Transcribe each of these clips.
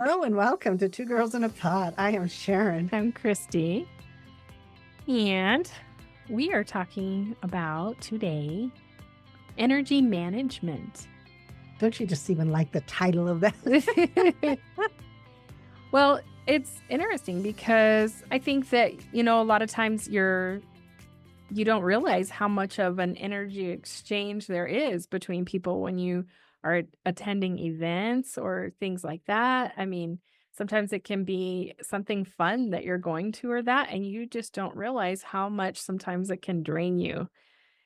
Hello and welcome to Two Girls in a Pod. I am Sharon. I'm Christy, and we are talking about today energy management. Don't you just even like the title of that? Well, it's interesting because I think that, a lot of times you don't realize how much of an energy exchange there is between people when you are attending events or things like that. I mean, sometimes it can be something fun that you're going to or that, and you just don't realize how much sometimes it can drain you.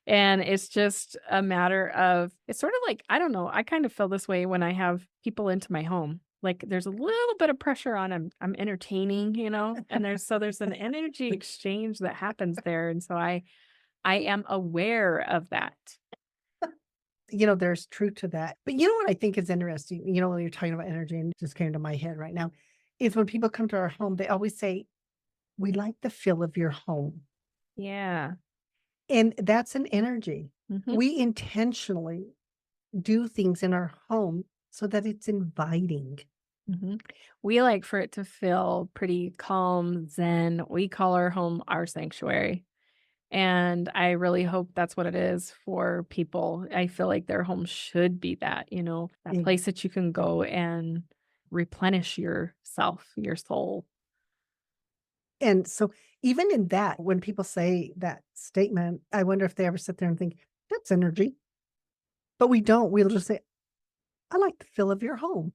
And it's just a matter of, it's sort of like, I don't know, I kind of feel this way when I have people into my home. Like there's a little bit of pressure on I'm entertaining, and there's an energy exchange that happens there. And so I am aware of that. There's truth to that. But you know what I think is interesting? When you're talking about energy, and it just came to my head right now, is when people come to our home, they always say, we like the feel of your home. Yeah. And that's an energy. Mhm. We intentionally do things in our home so that it's inviting. Mhm. We like for it to feel pretty calm, zen. We call our home our sanctuary. And I really hope that's what it is for people. I feel like their home should be that, that Ex- place that you can go and replenish yourself, your soul. And so even in that, when people say that statement, I wonder if they ever sit there and think, that's energy. But we don't. We'll just say, I like the feel of your home.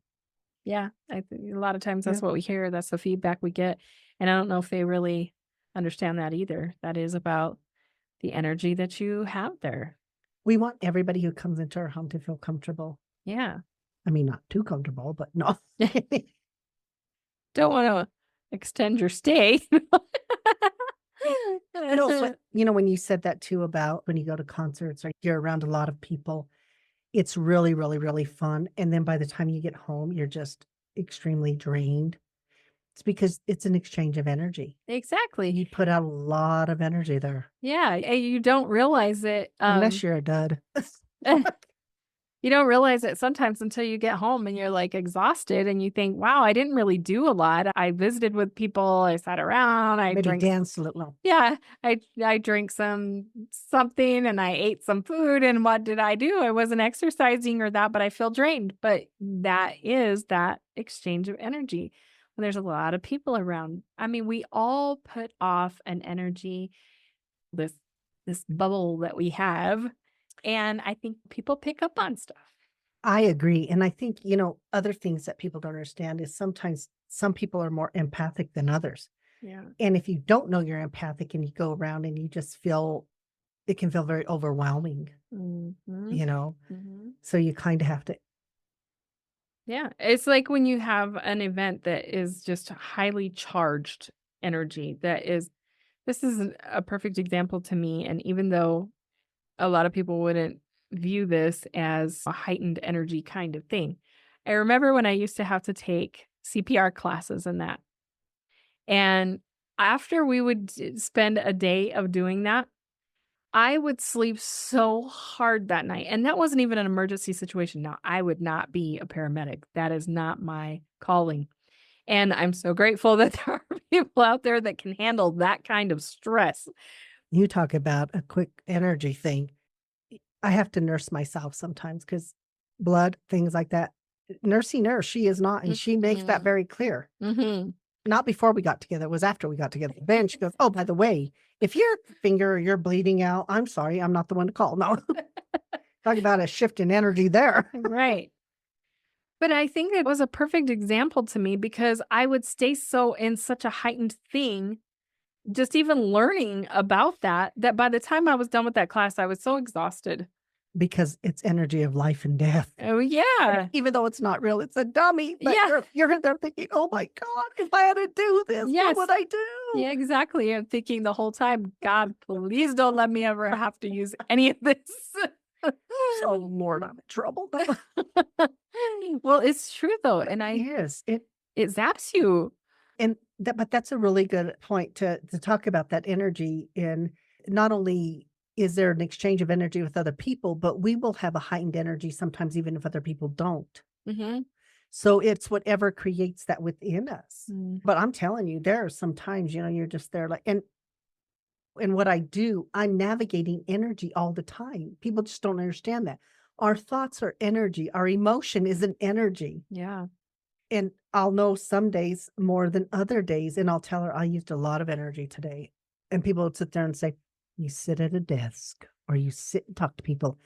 Yeah, I think a lot of times Yeah. that's what we hear. That's the feedback we get. And I don't know if they really understand that either. That is about the energy that you have there. We want everybody who comes into our home to feel comfortable. Yeah. I mean, not too comfortable, but no. Don't want to extend your stay. No, but when you said that too about when you go to concerts or you're around a lot of people, it's really, really, really fun. And then by the time you get home, you're just extremely drained. It's because it's an exchange of energy. Exactly. You put out a lot of energy there, Yeah, and you don't realize it, unless you're a dud. you don't realize it sometimes until you get home and you're, like, exhausted and you think, "Wow, I didn't really do a lot. I visited with people, I sat around, I Maybe drank." dance a little. Yeah, I drank something and I ate some food, and what did I do? I wasn't exercising or that, but I feel drained. But that is that exchange of energy when there's a lot of people around. I mean, we all put off an energy, this this bubble that we have, and I think people pick up on stuff. I agree. And I think, other things that people don't understand is sometimes some people are more empathic than others. Yeah. And if you don't know you're empathic and you go around and you just feel it can feel very overwhelming, Mhm. you know? Mhm. So you kind of have to, Yeah, it's like when you have an event that is just highly charged energy that is this is a perfect example to me, and even though a lot of people wouldn't view this as a heightened energy kind of thing. I remember when I used to have to take CPR classes and that. And after we would spend a day of doing that, I would sleep so hard that night. And that wasn't even an emergency situation. Now, I would not be a paramedic. That is not my calling. And I'm so grateful that there are people out there that can handle that kind of stress. you talk about a quick energy thing. I have to nurse myself sometimes because blood, things like that. Nursey nurse, she is not. And she makes that Mhm. very clear. Mhm. Not before we got together. It was after we got together. Then she goes, oh, by the way, if your finger or you're bleeding out, I'm sorry. I'm not the one to call. No. Talk about a shift in energy there. Right. But I think it was a perfect example to me because I would stay so in such a heightened thing, just even learning about that, that by the time I was done with that class, I was so exhausted. Because it's energy of life and death. Oh, yeah. Even though it's not real, it's a dummy. But Yeah. you're in there thinking, oh my God, if I had to do this, what Yes. would I do? Yeah, exactly. I'm thinking the whole time, God, please don't let me ever have to use any of this. Oh Lord, I'm in trouble. Well, it's true though, and Yes. it zaps you. And that, but that's a really good point to talk about that energy. In not only is there an exchange of energy with other people, but we will have a heightened energy sometimes, even if other people don't. Mhm. So it's whatever creates that within us. Mm. But I'm telling you, there are some times, you're just there like and what I do, I'm navigating energy all the time. People just don't understand that. Our thoughts are energy. Our emotion is an energy. Yeah. And I'll know some days more than other days, and I'll tell her, "I used a lot of energy today." And people would sit there and say, "You sit at a desk or you sit and talk to people."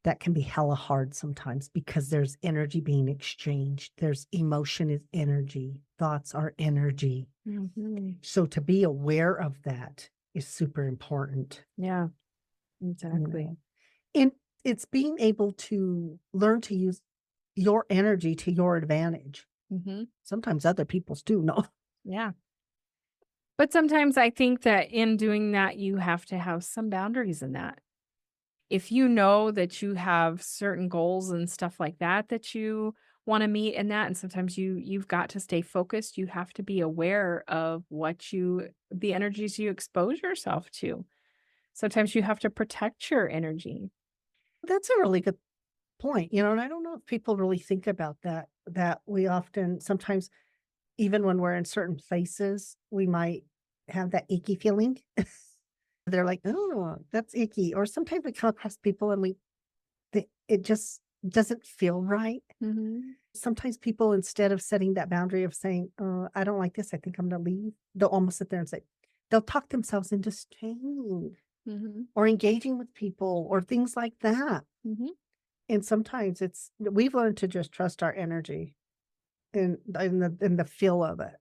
That can be hella hard sometimes because there's energy being exchanged. There's emotion is energy. Thoughts are energy. Mhm. So to be aware of that is super important, Yeah, you exactly. know? And it's being able to learn to use your energy to your advantage. Mhm. Sometimes other people's do, no. Yeah. But sometimes I think that in doing that, you have to have some boundaries in that. If you know that you have certain goals and stuff like that that you wanna meet in that, and sometimes you've got to stay focused, you have to be aware of what you the energies you expose yourself to. Sometimes you have to protect your energy. That's a really good point, and I don't know if people really think about that we often sometimes, even when we're in certain places, we might have that icky feeling. They're like, "Oh, that's icky," or sometimes we come across people and it just doesn't feel right. Mhm. Sometimes people, instead of setting that boundary of saying, I don't like this, I think I'm gonna leave," they'll almost sit there and say they'll talk themselves into staying Mhm. or engaging with people or things like that. Mhm. And sometimes we've learned to just trust our energy and the feel of it.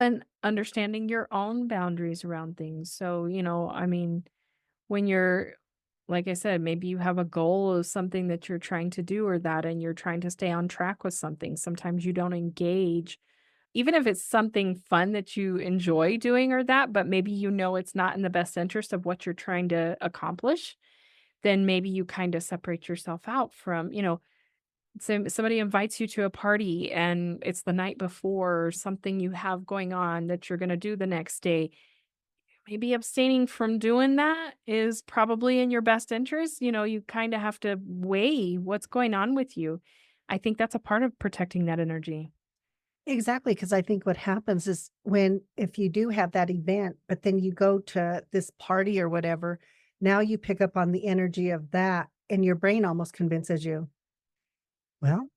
And understanding your own boundaries around things. So, I mean, when you're like I said, maybe you have a goal of something that you're trying to do or that, and you're trying to stay on track with something. Sometimes you don't engage, even if it's something fun that you enjoy doing or that, but maybe it's not in the best interest of what you're trying to accomplish, then maybe you kind of separate yourself out from, somebody invites you to a party and it's the night before or something you have going on that you're going to do the next day. Maybe abstaining from doing that is probably in your best interest. You kind of have to weigh what's going on with you. I think that's a part of protecting that energy. Exactly, because I think what happens is if you do have that event, but then you go to this party or whatever, now you pick up on the energy of that, and your brain almost convinces you, "Well,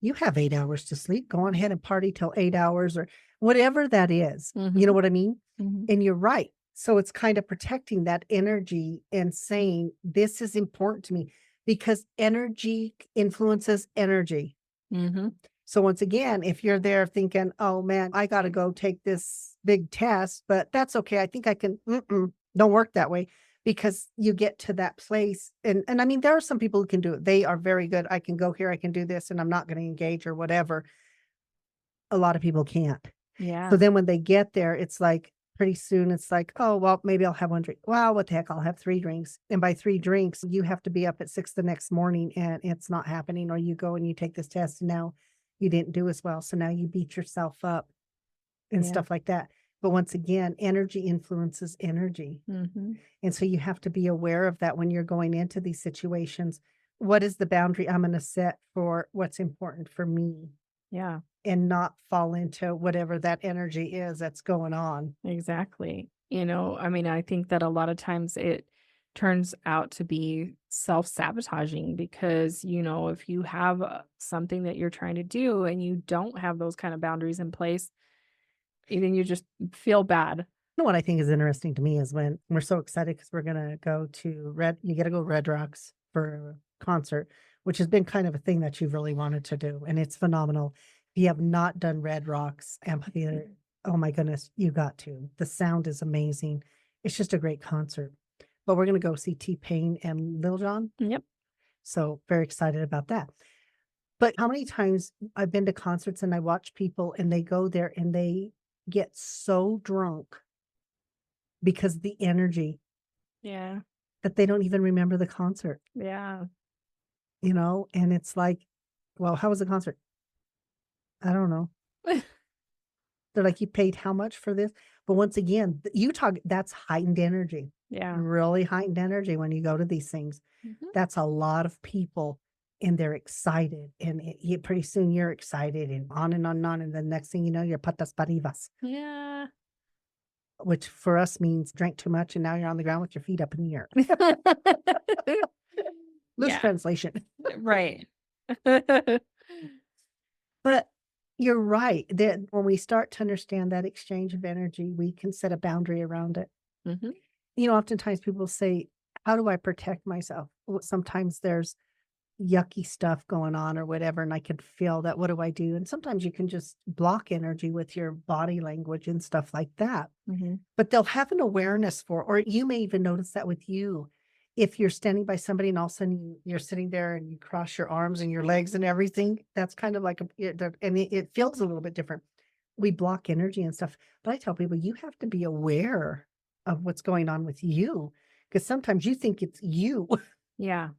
you have 8 hours to sleep. Go on ahead and party till 8 hours," or whatever that is. You know Mhm. what I mean? Mhm. And you're right. So it's kind of protecting that energy and saying, "This is important to me," because energy influences energy. Mhm. So once again, if you're there thinking, "Oh, man, I gotta go take this big test, but that's okay. I think I can" don't work that way because you get to that place and I mean, there are some people who can do it. They are very good. "I can go here, I can do this, and I'm not gonna engage," or whatever. A lot of people can't. So Yeah. then when they get there, it's like pretty soon it's like, "Oh, well, maybe I'll have 1 drink. Well, what the heck, I'll have 3 drinks." And by 3 drinks, you have to be up at 6 the next morning and it's not happening, or you go and you take this test and now you didn't do as well. So now you beat yourself up and Yeah. stuff like that. But once again, energy influences energy. Mhm. And so you have to be aware of that when you're going into these situations. What is the boundary I'm gonna set for what's important for me? Yeah. And not fall into whatever that energy is that's going on. Exactly. I mean, I think that a lot of times it turns out to be self-sabotaging because, if you have something that you're trying to do and you don't have those kind of boundaries in place, then you just feel bad. You know what I think is interesting to me is when we're so excited because we're gonna go to you gotta go Red Rocks for a concert, which has been kind of a thing that you've really wanted to do, and it's phenomenal. If you have not done Red Rocks Amphitheater, oh my goodness, you got to. The sound is amazing. It's just a great concert. But we're gonna go see T-Pain and Lil Jon, Yep. so very excited about that. But how many times I've been to concerts and I watch people and they go there and they get so drunk because the energy Yeah. that they don't even remember the concert, Yeah. and it's like, "Well, how was the concert?" "I don't know." They're like, "You paid how much for this?" But once again, you talk that's heightened energy, Yeah. really heightened energy when you go to these things. Mhm. That's a lot of people. and they're excited, and pretty soon you're excited, and on and on and on, and the next thing you know, you're patas para arribas, Yeah. which for us means drank too much, and now you're on the ground with your feet up in the air. Loose Yeah, translation. right. But you're right that when we start to understand that exchange of energy, we can set a boundary around it. Mhm. Oftentimes people say, "How do I protect myself?" Well, sometimes there's yucky stuff going on or whatever, and I could feel that. What do I do? And sometimes you can just block energy with your body language and stuff like that. Mhm. But they'll have an awareness for, or you may even notice that with you. If you're standing by somebody and all of a sudden you're sitting there and you cross your arms and your legs and everything, that's kind of like and it feels a little bit different. We block energy and stuff. But I tell people, you have to be aware of what's going on with you because sometimes you think it's you. Yeah,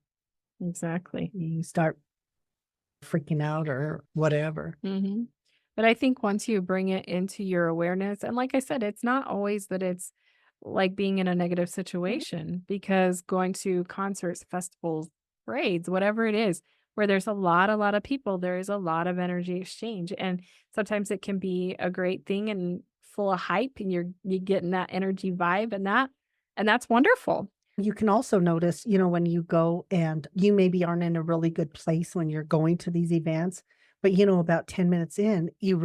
exactly. You start freaking out or whatever. Mhm. But I think once you bring it into your awareness, and like I said, it's not always that it's like being in a negative Mhm. situation, because going to concerts, festivals, parades, whatever it is, where there's a lot of people, there is a lot of energy exchange. And sometimes it can be a great thing and full of hype, and you're getting that energy vibe and that's wonderful. You can also notice, when you go and you maybe aren't in a really good place when you're going to these events, but about 10 minutes in, you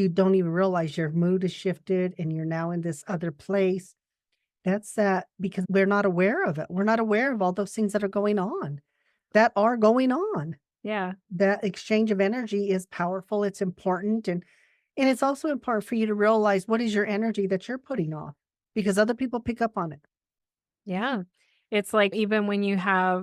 don't even realize your mood has shifted and you're now in this other place. That's that because we're not aware of it. We're not aware of all those things that are going on, that are going on. Yeah. That exchange of energy is powerful. It's important. And it's also important for you to realize what is your energy that you're putting off because other people pick up on it. Yeah. It's like even when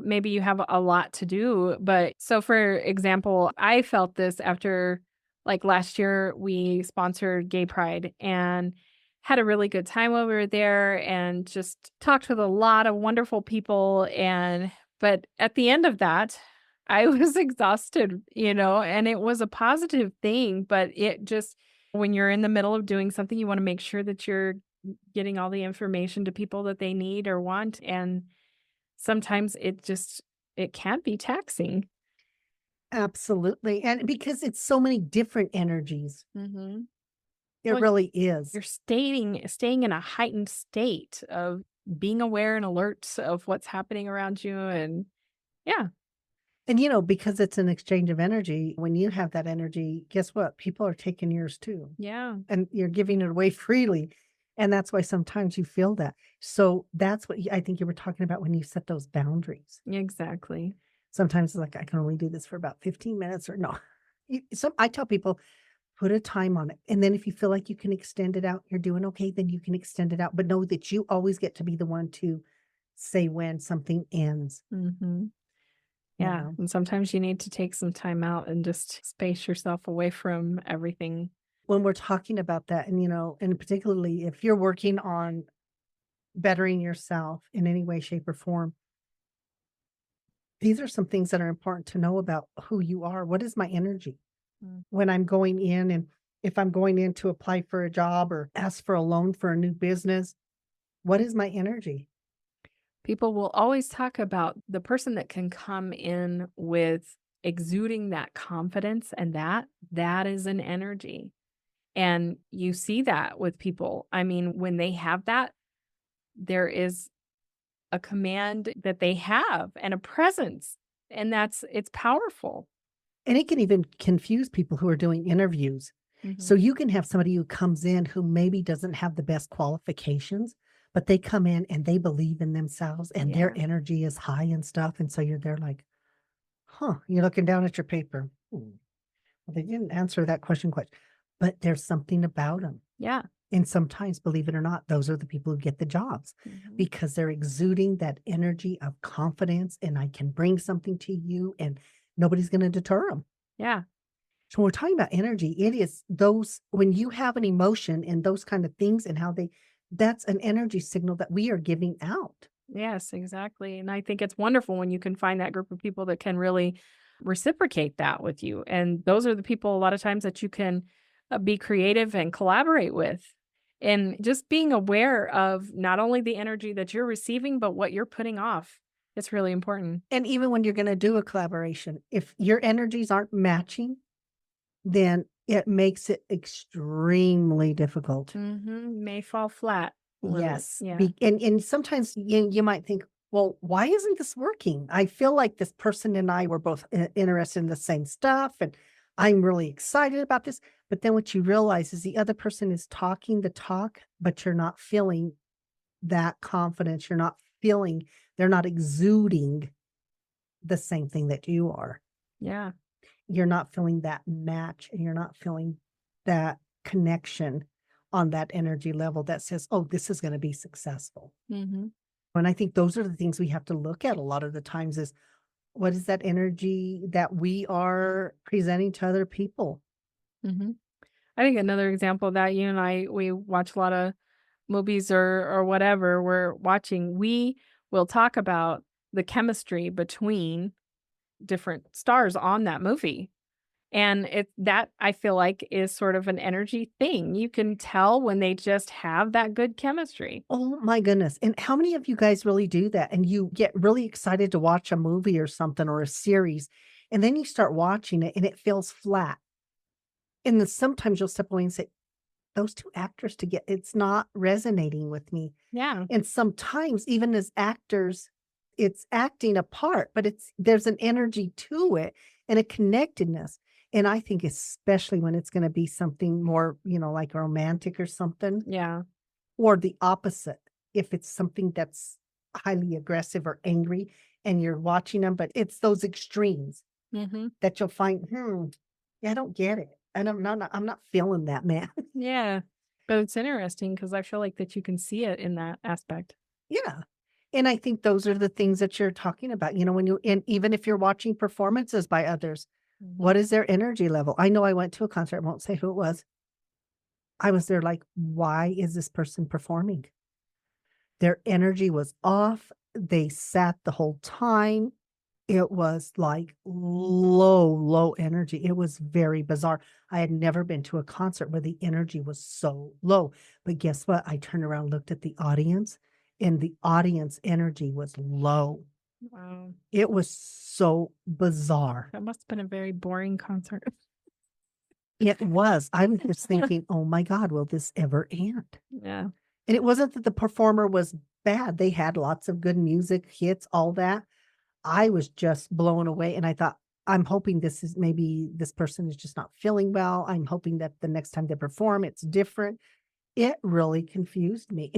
maybe you have a lot to do, but so for example, I felt this after like last year we sponsored Gay Pride and had a really good time while we were there and just talked with a lot of wonderful people, and but at the end of that I was exhausted, and it was a positive thing, but it just when you're in the middle of doing something, you want to make sure that you're getting all the information to people that they need or want, and sometimes it can be taxing. Absolutely, and because it's so many different energies, Mhm. it Well, really is. you're staying in a heightened state of being aware and alert of what's happening around you, and yeah, And, because it's an exchange of energy, when you have that energy, guess what? People are taking yours too, yeah, and you're giving it away freely, and that's why sometimes you feel that. So, that's what I think you were talking about when you set those boundaries. exactly. Sometimes it's like, "I can only do this for about 15 minutes," or no. I tell people, "Put a time on it, and then if you feel like you can extend it out, you're doing okay, then you can extend it out, but know that you always get to be the one to say when something ends," Mhm. you Yeah, know? and sometimes you need to take some time out and just space yourself away from everything. When we're talking about that and particularly if you're working on bettering yourself in any way, shape, or form, these are some things that are important to know about who you are. What is my energy? Mm. When I'm going in and if I'm going in to apply for a job or ask for a loan for a new business, what is my energy? People will always talk about the person that can come in with exuding that confidence, and that is an energy. And you see that with people. I mean, when they have that, there is a command that they have and a presence, and it's powerful. And it can even confuse people who are doing interviews. So Mhm. you can have somebody who comes in who maybe doesn't have the best qualifications, but they come in and they believe in themselves and their Yeah. energy is high and stuff. And so you're there like, huh, you're looking down at your paper. Well, they didn't answer that question quite, but there's something about them. Yeah. And sometimes, believe it or not, those are the people who get the jobs Mhm. because they're exuding that energy of confidence and I can bring something to you and nobody's going to deter them. Yeah. So when we're talking about energy, it is those when you have an emotion and those kind of things and how that's an energy signal that we are giving out. Yes, exactly, and I think it's wonderful when you can find that group of people that can really reciprocate that with you, and those are the people a lot of times that you can, be creative and collaborate with, and just being aware of not only the energy that you're receiving, but what you're putting off. It's really important. And even when you're gonna do a collaboration, if your energies aren't matching, then it makes it extremely difficult. Mhm, may fall flat, literally. Yes, Yeah. and sometimes you might think, "Well, why isn't this working? I feel like this person and I were both interested in the same stuff, and I'm really excited about this." But then what you realize is the other person is talking the talk, but you're not feeling that confidence. You're not feeling they're not exuding the same thing that you are. Yeah. You're not feeling that match, and you're not feeling that connection on that energy level that says, "Oh, this is gonna be successful." Mhm. And I think those are the things we have to look at a lot of the times is what is that energy that we are presenting to other people? Mhm. I think another example of that, you and I, we watch a lot of movies or whatever we're watching, we will talk about the chemistry between different stars on that movie. And it that I feel like is sort of an energy thing. You can tell when they just have that good chemistry. Oh my goodness, and how many of you guys really do that? And you get really excited to watch a movie or something or a series, and then you start watching it and it feels flat. And then sometimes you'll step away and say, "Those 2 actors to get it's not resonating with me." Yeah. And sometimes even as actors, it's acting a part, but there's an energy to it and a connectedness. And I think especially when it's gonna be something more, like romantic or something, Yeah. or the opposite. If it's something that's highly aggressive or angry and you're watching them, but it's those extremes Mhm. that you'll find, yeah, I don't get it. And I'm not feeling that, man. Yeah. But it's interesting because I feel like that you can see it in that aspect. Yeah. And I think those are the things that you're talking about, when and even if you're watching performances by others, Mhm. what is their energy level? I know I went to a concert, I won't say who it was. I was there like, why is this person performing? Their energy was off. They sat the whole time. It was like low, low energy. It was very bizarre. I had never been to a concert where the energy was so low. But guess what? I turned around, looked at the audience, and the audience energy was low. Wow. It was so bizarre. That must have been a very boring concert. It was. I was just thinking, "Oh my god, will this ever end?" Yeah. And it wasn't that the performer was bad. They had lots of good music, hits, all that. I was just blown away, and I thought, "I'm hoping this is maybe this person is just not feeling well. I'm hoping that the next time they perform, it's different." It really confused me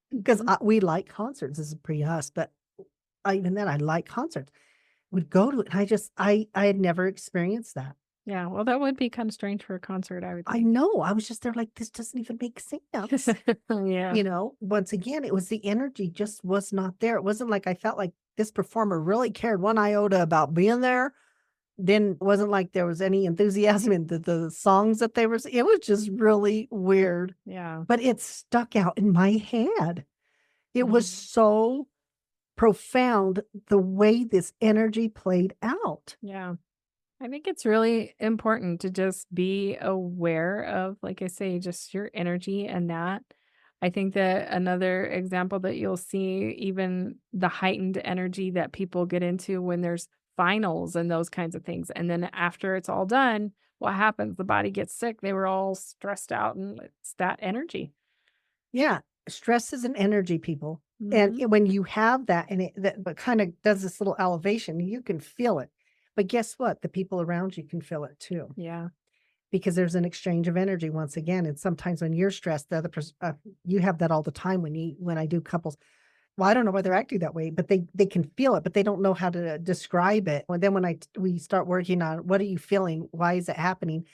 because Mhm. we like concerts. This is pre us, but even then, I like concerts. Would go to it, and I had never experienced that. Yeah, well, that would be kinda strange for a concert, I would I think. know, I was just there like, "This doesn't even make sense." Yeah. Once again, it was the energy just was not there. It wasn't like I felt like this performer really cared one iota about being there. Then it wasn't like there was any enthusiasm in the songs that they were it was just really weird, Yeah. but it stuck out in my head. It was Mhm. so profound the way this energy played out. Yeah. I think it's really important to just be aware of, like I say, just your energy and that. I think that another example that you'll see, even the heightened energy that people get into when there's finals and those kinds of things. And then after it's all done, what happens? The body gets sick. They were all stressed out, and it's that energy. Yeah, stress is an energy, people, and Hmm. when you have that and it that but kinda does this little elevation, you can feel it. But guess what? The people around you can feel it too. Yeah. Because there's an exchange of energy once again, and sometimes when you're stressed, the other person you have that all the time when I do couples. Well, I don't know why they're acting that way, but they can feel it, but they don't know how to describe it. And then when we start working on what are you feeling? Why is it happening?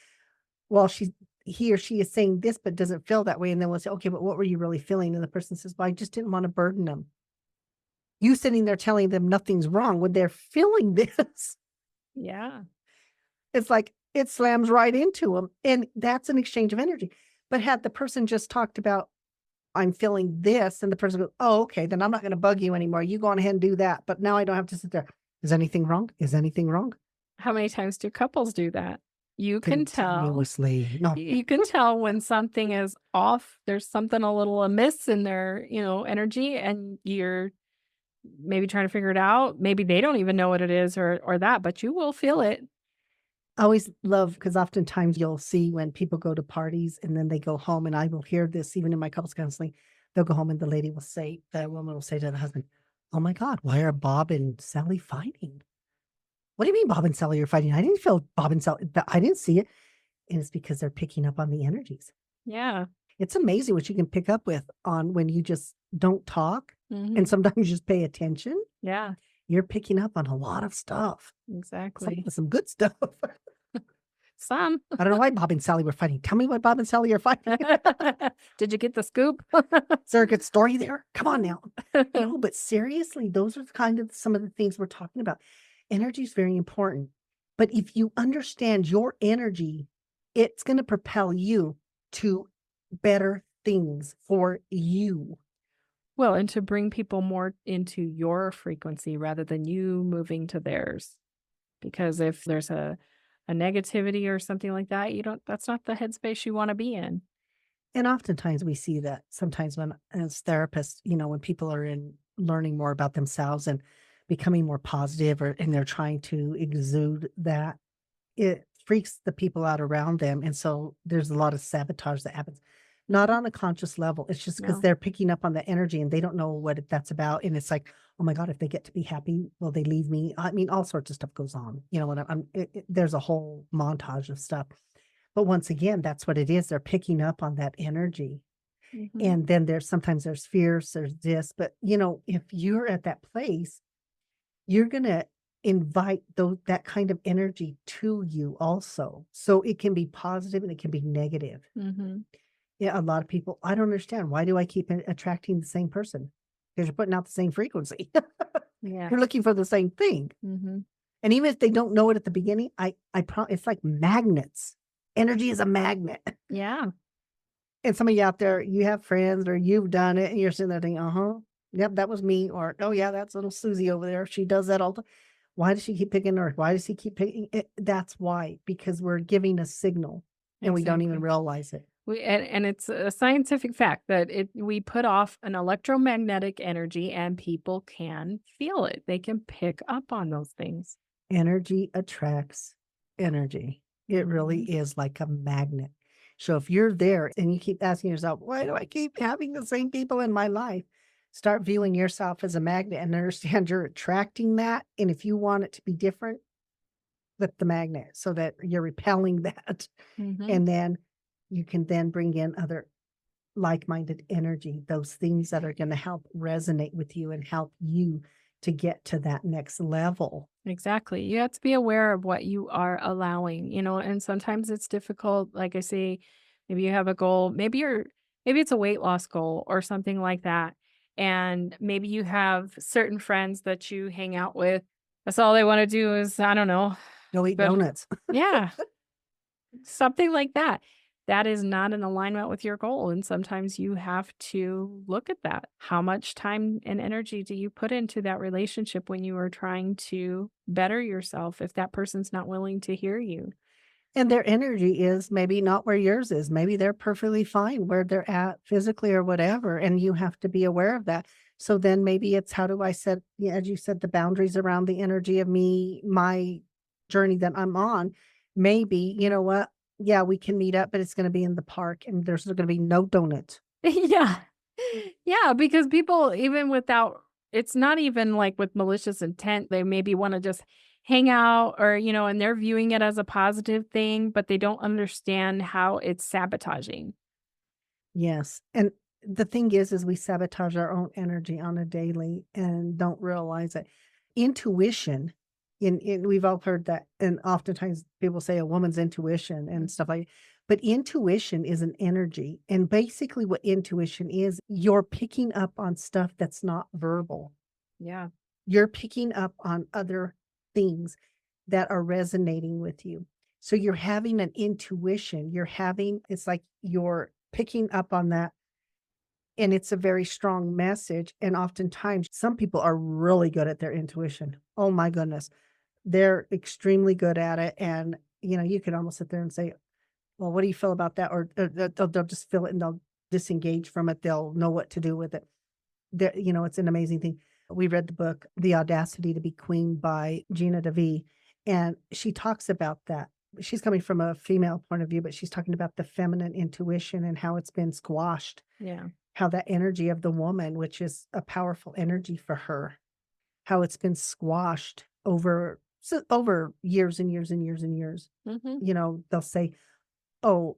Well, he or she is saying this, but doesn't feel that way. And then we'll say, okay, but what were you really feeling? And the person says, well, I just didn't want to burden them. You sitting there telling them nothing's wrong when they're feeling this. Yeah. It's like it slams right into them, and that's an exchange of energy. But had the person just talked about, "I'm feeling this," and the person goes, "Oh, okay, then I'm not gonna bug you anymore. You go on ahead and do that." But now I don't have to sit there, "Is anything wrong? Is anything wrong?" How many times do couples do that? You can tell. Continuously. No. You can tell when something is off, there's something a little amiss in their, energy, and maybe trying to figure it out. Maybe they don't even know what it is or that, but you will feel it. I always love because oftentimes you'll see when people go to parties and then they go home, and I will hear this even in my couples counseling. They'll go home and the woman will say to the husband, "Oh my God, why are Bob and Sally fighting? What do you mean Bob and Sally are fighting? I didn't feel Bob and Sally, I didn't see it." And it's because they're picking up on the energies. Yeah. It's amazing what you can pick up with on when you just don't talk and Mhm. sometimes just pay attention. Yeah, You're picking up on a lot of stuff, exactly. sometimes some good stuff. Some. I don't know why Bob and Sally were fighting. Tell me what Bob and Sally are fighting. Did you get the scoop? Is there a good story there? Come on now. No, but seriously, those are kind of some of the things we're talking about. Energy is very important. But if you understand your energy, it's going to propel you to better things for you. Well, and to bring people more into your frequency rather than you moving to theirs. Because if there's a negativity or something like that, you don't that's not the headspace you wanna be in. And oftentimes we see that sometimes when, as therapists, when people are in learning more about themselves and becoming more positive and they're trying to exude that, it freaks the people out around them, and so there's a lot of sabotage that happens. Not Mhm. on a conscious level, it's just because 'cause No. they're picking up on the energy and they don't know what that's about, and it's like, "Oh my god, if they get to be happy, will they leave me?" I mean, all sorts of stuff goes on, when there's a whole montage of stuff. But once again, that's what it is, they're picking up on that energy, Mhm. and then there's fears, there's this, but, if you're at that place, you're gonna invite that kind of energy to you also. So it can be positive and it can be negative. Mhm. Yeah, a lot of people, I don't understand. Why do I keep attracting the same person? Because you're putting out the same frequency. Yeah. You're looking for the same thing. Mhm. And even if they don't know it at the beginning, it's like magnets. Energy is a magnet. Yeah. And some of you out there, you have friends or you've done it and you're sitting there thinking, uh-huh, yep, that was me. Or, oh yeah, that's little Susie over there. She does that all the. Why does she keep picking her? Why does he keep picking it? That's why, because we're giving a signal and we don't even Exactly. realize it. And it's a scientific fact that we put off an electromagnetic energy and people can feel it. They can pick up on those things. Energy attracts energy. It really Mhm. is like a magnet. So if you're there and you keep asking yourself, why do I keep having the same people in my life? Start viewing yourself as a magnet and understand you're attracting that. And if you want it to be different, flip the magnet so that you're repelling that. Mhm. And then you can then bring in other like-minded energy, those things that are gonna help resonate with you and help you to get to that next level. Exactly. You have to be aware of what you are allowing, and sometimes it's difficult. Like I say, maybe you have a goal, maybe it's a weight loss goal or something like that. And maybe you have certain friends that you hang out with. That's all they want to do is, I don't know, Go eat but donuts. yeah, something like that. That is not in alignment with your goal. And sometimes you have to look at that. How much time and energy do you put into that relationship when you are trying to better yourself if that person's not willing to hear you? And their energy is maybe not where yours is. Maybe they're perfectly fine where they're at physically or whatever, and you have to be aware of that. So then maybe it's how do I set, yeah, as you said, the boundaries around the energy of me, my journey that I'm on. Maybe, you know what? Yeah, we can meet up, but it's going to be in the park and there's going to be no donuts. Yeah. Yeah, because people even without it's not even like with malicious intent, they maybe wanna just hang out or, and they're viewing it as a positive thing, but they don't understand how it's sabotaging. Yes, and the thing is we sabotage our own energy on a daily and don't realize it. Intuition, in we've all heard that, and oftentimes people say a woman's intuition Mm, and stuff like, but intuition is an energy, and basically what intuition is, you're picking up on stuff that's not verbal. yeah. You're picking up on other things that are resonating with you. So you're having an intuition, it's like you're picking up on that, and it's a very strong message, and oftentimes, some people are really good at their intuition. Oh my goodness. They're extremely good at it, and, you could almost sit there and say, "Well, what do you feel about that?" Or, they'll just feel it and they'll disengage from it, they'll know what to do with it. It's an amazing thing. We read the book, The Audacity to Be Queen by Gina DeVee, and she talks about that. She's coming from a female point of view, but she's talking about the feminine intuition and how it's been squashed, Yeah. how that energy of the woman, which is a powerful energy for her, how it's been squashed over years and years and years and years. Mhm. They'll say, "Oh,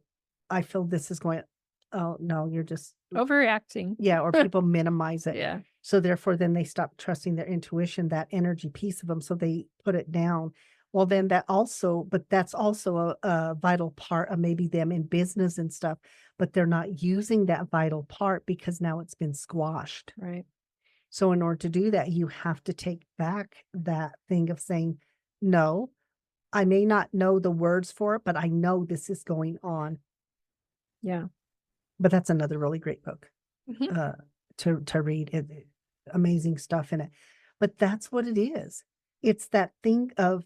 I feel this is going." Oh, no, you're just Overreacting. yeah, or people minimize it. Yeah. So therefore, then they stop trusting their intuition, that energy piece of them, so they put it down. Well, then that's also a vital part of maybe them in business and stuff, but they're not using that vital part because now it's been squashed. Right. So in order to do that, you have to take back that thing of saying, "No, I may not know the words for it, but I know this is going on." Yeah. But that's another really great book, Mhm. uh, to read, amazing stuff in it. But that's what it is. It's that thing of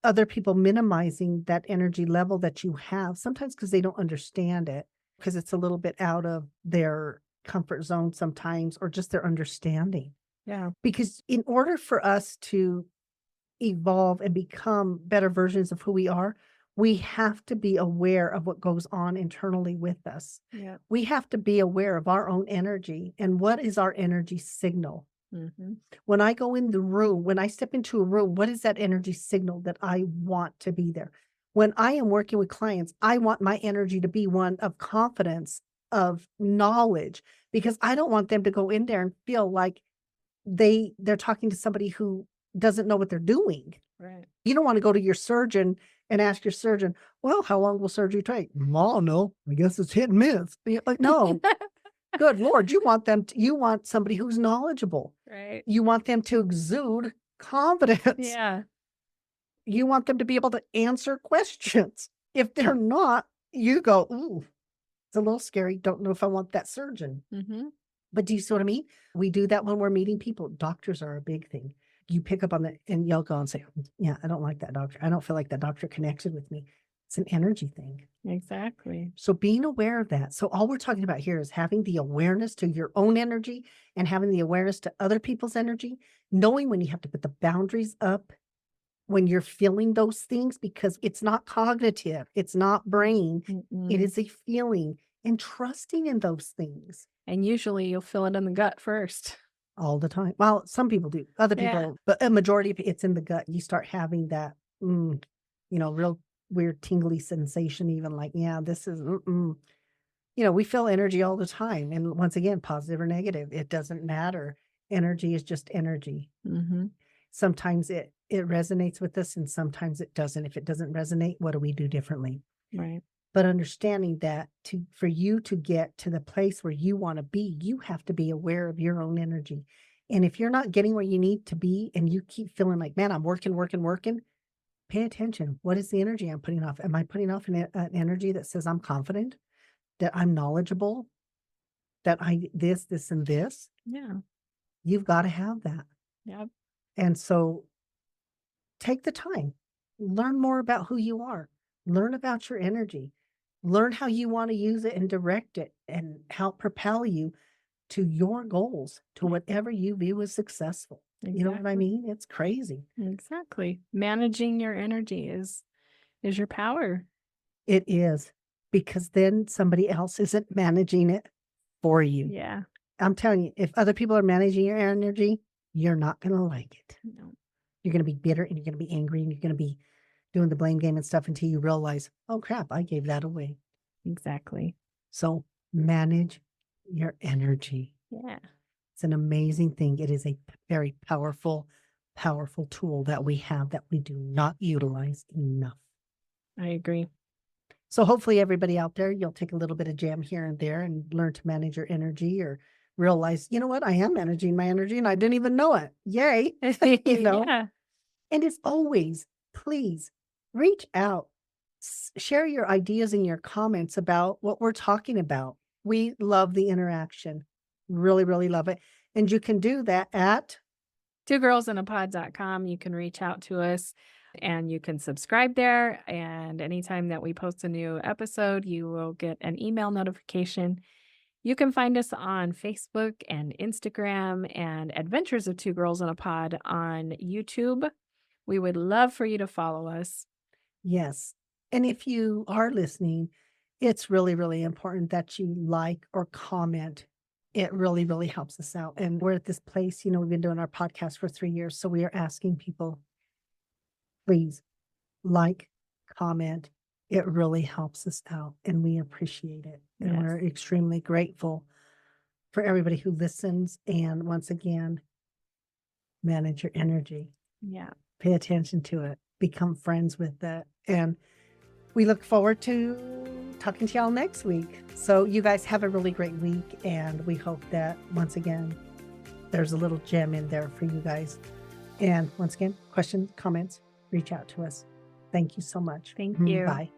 other people minimizing that energy level that you have, sometimes because they don't understand it, because it's a little bit out of their comfort zone sometimes, or just their understanding. Yeah. Because in order for us to evolve and become better versions of who we are, we have to be aware of what goes on internally with us. Yeah. We have to be aware of our own energy and what is our energy signal. Mhm. When I go in the room, when I step into a room, what is that energy signal that I want to be there? When I am working with clients, I want my energy to be one of confidence, of knowledge, because I don't want them to go in there and feel like they're talking to somebody who doesn't know what they're doing. Right. You don't wanna go to your surgeon and ask your surgeon, "Well, how long will surgery take?" "I don't know. I guess it's hit and miss." You're like, "No, good lord, you want somebody who's knowledgeable. Right. You want them to exude confidence. Yeah. You want them to be able to answer questions. If they're not, you go, "Ooh, it's a little scary. Don't know if I want that surgeon." Mhm. But do you see what I mean? We do that when we're meeting people. Doctors are a big thing. You pick up on the and you'll go and say, "Yeah, I don't like that doctor. I don't feel like that doctor connected with me." It's an energy thing. Exactly. So being aware of that. So all we're talking about here is having the awareness to your own energy and having the awareness to other people's energy, knowing when you have to put the boundaries up when you're feeling those things because it's not cognitive, it's not brain, it Mm-mm. is a feeling, and trusting in those things. And usually you'll feel it in the gut first. All the time. Well, some people do, other Yeah. people but a majority of it's in the gut. You start having that, mm, real weird tingly sensation even like, "Yeah, this is mm-mm." We feel energy all the time, and once again, positive or negative, it doesn't matter. Energy is just energy. Mhm. Sometimes it resonates with us and sometimes it doesn't. If it doesn't resonate, what do we do differently? Right. But understanding that for you to get to the place where you wanna be, you have to be aware of your own energy. And if you're not getting where you need to be and you keep feeling like, "Man, I'm working, working, working," pay attention. What is the energy I'm putting off? Am I putting off an energy that says I'm confident, that I'm knowledgeable, that I this, and this? Yeah. You've gotta have that. Yep. And so take the time, learn more about who you are, learn about your energy, learn how you want to use it and direct it and help propel you to your goals, to whatever you view as successful. You know what I Exactly. mean? It's crazy. Exactly. Managing your energy is your power. It is because then somebody else isn't managing it for you. Yeah. I'm telling you, if other people are managing your energy, you're not going to like it. No. You're going to be bitter and you're going to be angry and you're going to be doing the blame game and stuff until you realize, oh crap, I gave that away. Exactly. So manage your energy. Yeah. It's an amazing thing. It is a very powerful, powerful tool that we have that we do not utilize enough. I agree. So hopefully everybody out there, you'll take a little bit of jam here and there and learn to manage your energy or realize, you know what, I am managing my energy and I didn't even know it. Yay. you know, Yeah. and as always, please reach out, share your ideas and your comments about what we're talking about. We love the interaction. Really, really love it. And you can do that at twogirlsinapod.com. You can reach out to us and you can subscribe there. And anytime that we post a new episode, you will get an email notification. You can find us on Facebook and Instagram and Adventures of Two Girls in a Pod on YouTube. We would love for you to follow us. Yes. And if you are listening, it's really, really important that you like or comment. It really, really helps us out. And we're at this place, we've been doing our podcast for 3 years. So we are asking people, please like, comment. It really helps us out and we appreciate it. And Yes. we're extremely grateful for everybody who listens. And once again, manage your energy, Yeah. pay attention to it, become friends with it. And we look forward to talking to y'all next week. So you guys have a really great week. And we hope that once again, there's a little gem in there for you guys. And once again, questions, comments, reach out to us. Thank you so much. Thank you. Bye.